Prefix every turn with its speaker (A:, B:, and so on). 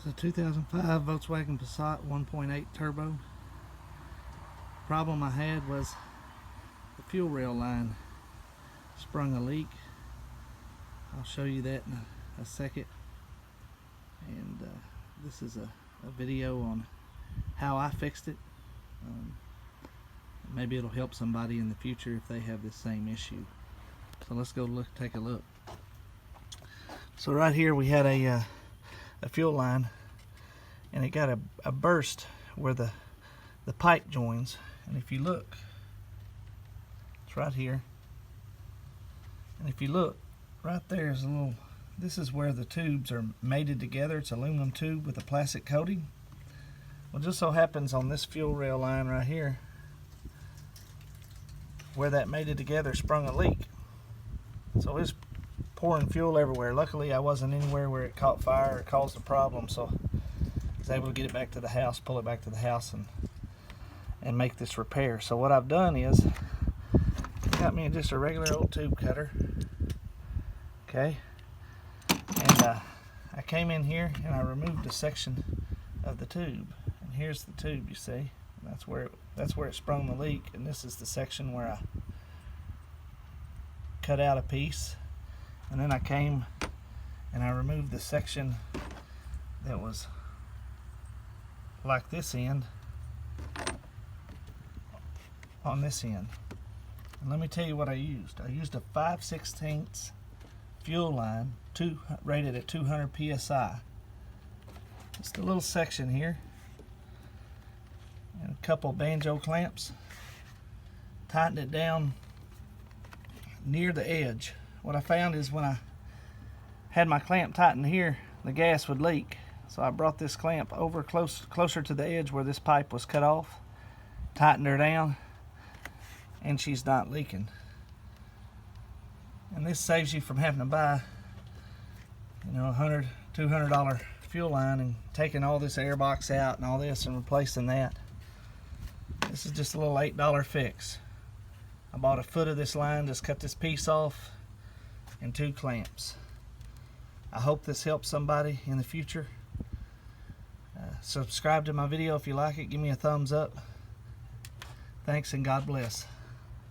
A: It's a 2005 Volkswagen Passat 1.8 turbo. Problem I had was the fuel rail line sprung a leak. I'll show you that in a second. And this is a video on how I fixed it. Maybe it'll help somebody in the future if they have this same issue. So let's go take a look. So right here we had a fuel line, and it got a burst where the pipe joins. And if you look, it's right here. And if you look, right there is a little, this is where the tubes are mated together. It's aluminum tube with a plastic coating. Well, just so happens on this fuel rail line right here, where that mated together sprung a leak. So it's pouring fuel everywhere. Luckily I wasn't anywhere where it caught fire or caused a problem, so I was able to get it back to the house, pull it back to the house and make this repair. So what I've done is got me just a regular old tube cutter, okay, and I came in here and I removed a section of the tube, and here's the tube, you see. That's where it sprung the leak, and this is the section where I cut out a piece, and then I came and I removed the section that was like this end on this end. And let me tell you what I used. I used a 5/16 fuel line, rated at 200 psi. Just a little section here, and a couple banjo clamps. Tightened it down near the edge. What I found is when I had my clamp tightened here, the gas would leak. So I brought this clamp over closer to the edge where this pipe was cut off, tightened her down, and she's not leaking. And this saves you from having to buy, $100, $200 fuel line and taking all this air box out and all this and replacing that. This is just a little $8 fix. I bought a foot of this line, just cut this piece off, and 2 clamps. I hope this helps somebody in the future. Subscribe to my video if you like it. Give me a thumbs up. Thanks, and God bless.